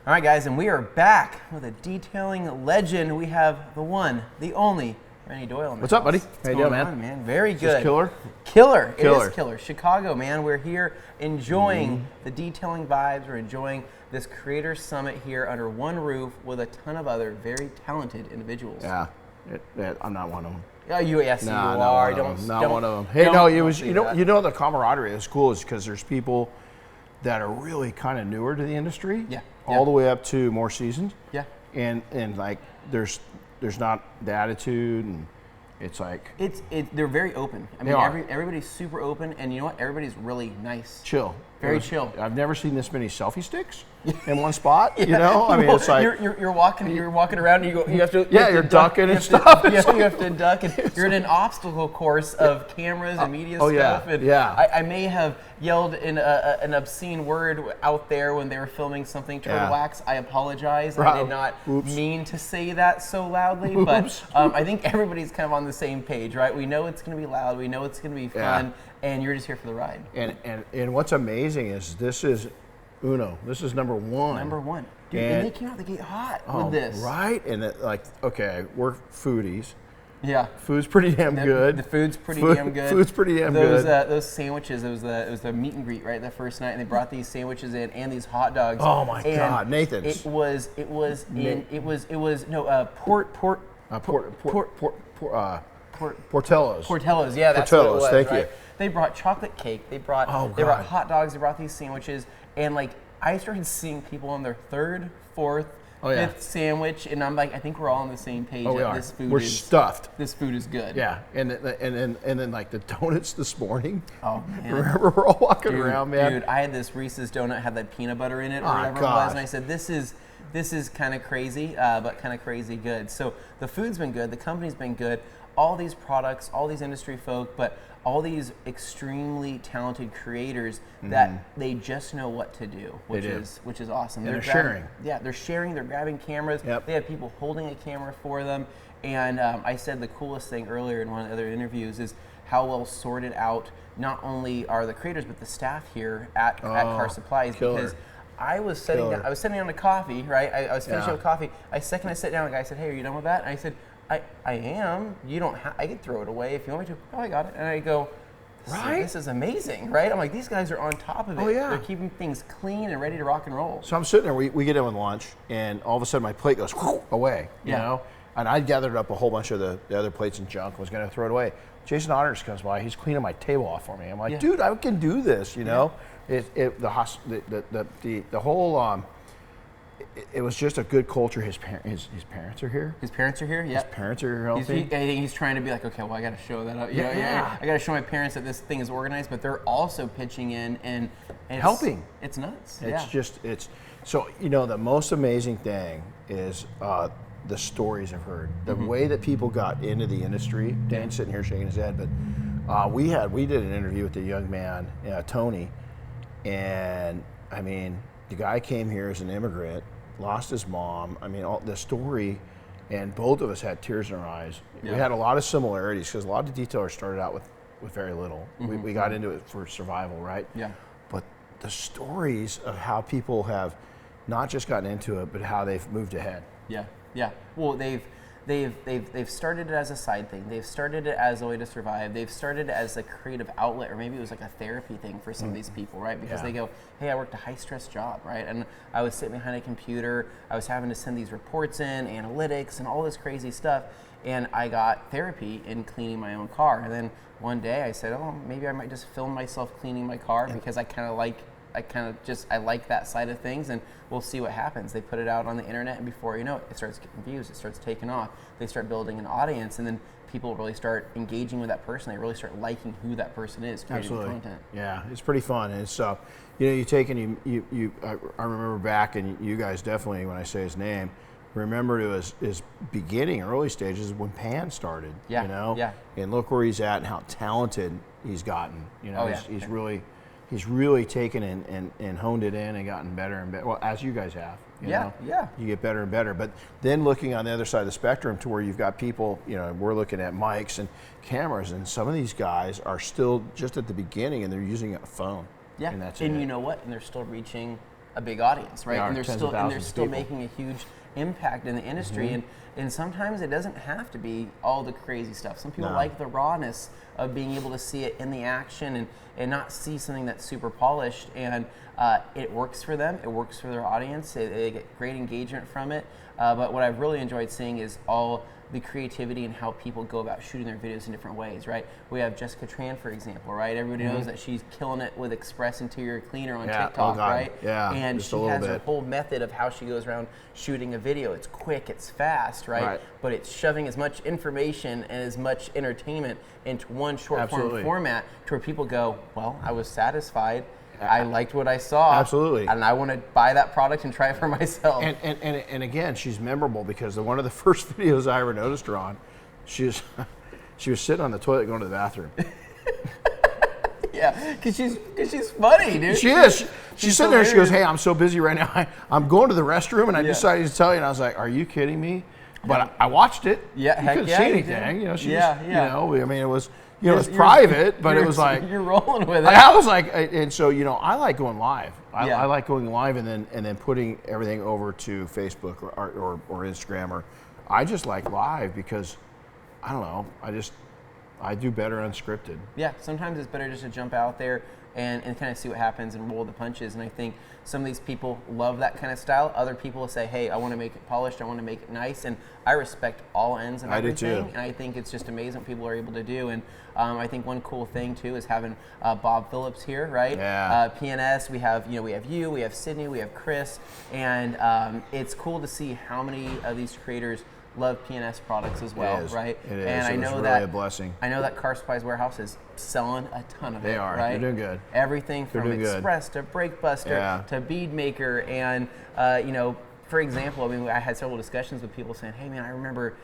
All right, guys, and we are back with a detailing legend. We have the one, the only, Renny Doyle. What's up, buddy? How you doing, man? Very good. Is killer? Killer. It is killer. Chicago, man. We're here enjoying the detailing vibes. We're enjoying this Creator Summit here under one roof with a ton of other very talented individuals. Yeah, I'm not one of them. Oh, yes, you are. Not one of them. Hey, no, it was. You know, the camaraderie is cool, is because there's people that are really kind of newer to the industry. Yeah. All the way up to more seasoned. Yeah. And like there's not the attitude, and it's like they're very open. I mean, everybody's super open, and you know what? Everybody's really nice. Chill. Very chill. I've never seen this many selfie sticks in one spot. You know, I mean, it's like you're walking around, and you have to you're ducking and stuff. You have to duck, and you're in an obstacle course of cameras and media stuff. And I may have yelled in an obscene word out there when they were filming something. Turtle wax. I apologize. I did not mean to say that so loudly, but I think everybody's kind of on the same page, right? We know it's going to be loud. We know it's going to be fun. And you're just here for the ride. And what's amazing is this is uno. This is number one. Number one. Dude, and they came out the gate hot with this. Right? And okay, we're foodies. Yeah. Food's pretty damn good. The food's pretty damn good. Food's pretty damn good. Those sandwiches, it was the meet and greet, right, the first night, and they brought these sandwiches in and these hot dogs. Oh my God, Nathan's. Portillo's. Portillo's, yeah, that's what it was. Thank right? you. They brought chocolate cake. They brought hot dogs. They brought these sandwiches, and like I started seeing people on their third, fourth, fifth sandwich, and I'm like, I think we're all on the same page. We're stuffed. This food is good. Yeah, and then like the donuts this morning. Oh man, remember we're all walking around, man. Dude, I had this Reese's donut, had that peanut butter in it or whatever it was, and I said, this is kind of crazy, but kind of crazy good. So the food's been good. The company's been good. All these products, all these industry folk, but all these extremely talented creators that they just know what to do, which is awesome. And they're sharing. Yeah, they're sharing. They're grabbing cameras. Yep. They have people holding a camera for them. And I said the coolest thing earlier in one of the other interviews is how well sorted out not only are the creators but the staff here at Car Supplies. Because I was sitting down to coffee, right? I was finishing up coffee. I sat down, the guy said, "Hey, are you done with that?" And I said, I am. You don't have. I could throw it away if you want me to. Oh, I got it. And I go, this is amazing, right? I'm like, these guys are on top of it. Oh, yeah. They're keeping things clean and ready to rock and roll. So I'm sitting there. We get in with lunch, and all of a sudden my plate goes away. You know, and I gathered up a whole bunch of the other plates and junk. Was going to throw it away. Jason Otters comes by. He's cleaning my table off for me. I'm like, dude, I can do this. You know, the whole. It was just a good culture. His parents are here. His parents are here. Yeah. His parents are here healthy. I think he's trying to be like, okay, well, I got to show that up. I got to show my parents that this thing is organized, but they're also pitching in and helping. It's nuts. It's so the most amazing thing is the stories I've heard, the way that people got into the industry. Dan's sitting here shaking his head, but we did an interview with a young man, Tony, and I mean, the guy came here as an immigrant, lost his mom. I mean, the story, and both of us had tears in our eyes. Yeah. We had a lot of similarities because a lot of detailers started out with very little. We got into it for survival, right? Yeah. But the stories of how people have not just gotten into it, but how they've moved ahead. Yeah, yeah. Well, they've started it as a side thing. They've started it as a way to survive. They've started it as a creative outlet, or maybe it was like a therapy thing for some of these people, right? Because they go, hey, I worked a high-stress job, right? And I was sitting behind a computer. I was having to send these reports in, analytics, and all this crazy stuff. And I got therapy in cleaning my own car. And then one day I said, oh, maybe I might just film myself cleaning my car because I like that side of things, and we'll see what happens. They put it out on the internet, and before you know it, it starts getting views, it starts taking off. They start building an audience, and then people really start engaging with that person. They really start liking who that person is, creating the content. Yeah, it's pretty fun. And it's you take and I remember back, and you guys definitely, when I say his name, remember his beginning, early stages when Pan started. Yeah. You know. Yeah. And look where he's at and how talented he's gotten. You know, he's really taken and honed it in and gotten better and better. Well, as you guys have. You know? You get better and better. But then looking on the other side of the spectrum to where you've got people, we're looking at mics and cameras, and some of these guys are still just at the beginning and they're using a phone. Yeah. And that's and you know what? And they're still reaching a big audience, right? They are, And they're tens of still thousands of people. making a huge impact in the industry, and sometimes it doesn't have to be all the crazy stuff. Some people like the rawness of being able to see it in the action and not see something that's super polished, and it works for them, it works for their audience, they get great engagement from it. But what I've really enjoyed seeing is all the creativity and how people go about shooting their videos in different ways, right? We have Jessica Tran, for example, right? Everybody knows that she's killing it with Express Interior Cleaner on TikTok, right? Yeah, and just she a little has her bit. whole method of how she goes around shooting a video. It's quick, it's fast, right? But it's shoving as much information and as much entertainment into one short form format to where people go, well, I was satisfied. I liked what I saw. Absolutely. And I want to buy that product and try it for myself. And again, she's memorable because one of the first videos I ever noticed her on, she was sitting on the toilet going to the bathroom. Yeah, because she's funny, dude. She is. She's sitting there. She goes, "Hey, I'm so busy right now. I'm going to the restroom, and I decided to tell you." And I was like, "Are you kidding me?" But I watched it. Yeah, you heck couldn't see anything. You know, she was, you know, I mean, it was. You know, it was private, but it was like you're rolling with it. I was like, and so you know, I like going live. I like going live and then putting everything over to Facebook or Instagram, or I just like live because I don't know. I do better unscripted. Yeah, sometimes it's better just to jump out there and kind of see what happens and roll the punches. And I think some of these people love that kind of style. Other people will say, hey, I want to make it polished, I want to make it nice. And I respect all ends and everything. I do too. And I think it's just amazing what people are able to do. And I think one cool thing too is having Bob Phillips here, right? Yeah. PNS, we have you, we have Sydney, we have Chris. And it's cool to see how many of these creators love PNS products as well, right? It is. And I know really that a blessing. I know that Car Supplies Warehouse is selling a ton of it. They are. Right? They're doing good. Everything from Express to Brake Buster to Bead Maker, and you know, for example, I mean, I had several discussions with people saying, "Hey, man, I remember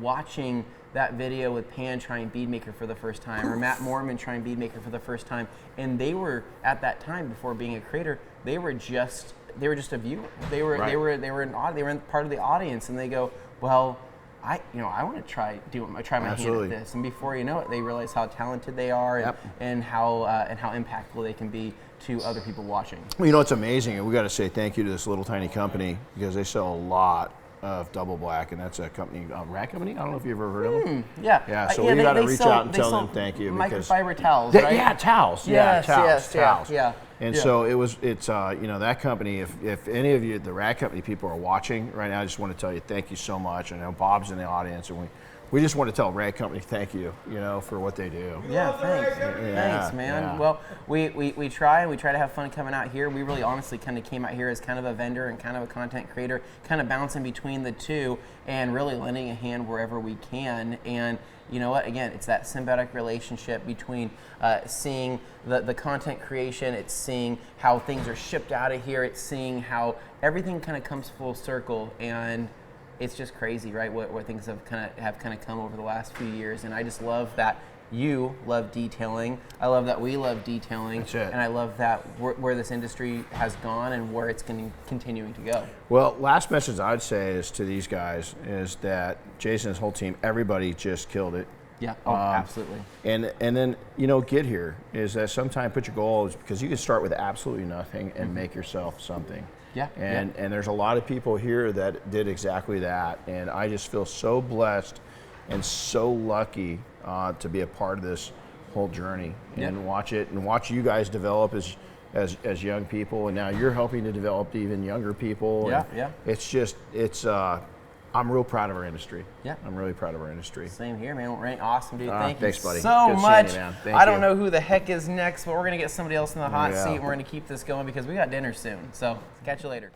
watching that video with Pan trying Bead Maker for the first time, or Matt Mormon trying Bead Maker for the first time," and they were at that time before being a creator, they were just a viewer. They were part of the audience, and they go, well, I want to try my hand at this, and before you know it, they realize how talented they are and how impactful they can be to other people watching. Well, you know, it's amazing, and we got to say thank you to this little tiny company because they sell a lot of Double Black, and that's a company, Rat Company. I don't know if you've ever heard of them. Yeah. So we got to reach out and tell them thank you. Microfiber towels, right? Yeah, towels. Towels. Yeah. And so it's you know, that company. If any of you, the Rat Company people, are watching right now, I just want to tell you thank you so much. I know Bob's in the audience, and we just want to tell Rat Company thank you, you know, for what they do. Yeah, thanks. Thanks, man. Yeah. Well, we try to have fun coming out here. We really honestly kind of came out here as kind of a vendor and kind of a content creator, kind of bouncing between the two and really lending a hand wherever we can. And you know what? Again, it's that symbiotic relationship between seeing the content creation, it's seeing how things are shipped out of here, it's seeing how everything kind of comes full circle, and it's just crazy, right? What things have kind of come over the last few years, and I just love that you love detailing. I love that we love detailing. That's it. And I love that where this industry has gone and where it's continuing to go. Well, last message I'd say is to these guys is that Jason and his whole team, everybody just killed it. Yeah, absolutely. And then, you know, get here is that sometimes put your goals, because you can start with absolutely nothing and make yourself something. Yeah. And there's a lot of people here that did exactly that, and I just feel so blessed and so lucky to be a part of this whole journey and watch you guys develop as young people, and now you're helping to develop even younger people. I'm real proud of our industry. Yeah. I'm really proud of our industry. Same here, man. Renny, awesome, dude. Thank thanks, you buddy. so Good much. seeing you, man. Thank I don't you. know who the heck is next, but we're going to get somebody else in the hot seat, and we're going to keep this going because we got dinner soon. So, catch you later.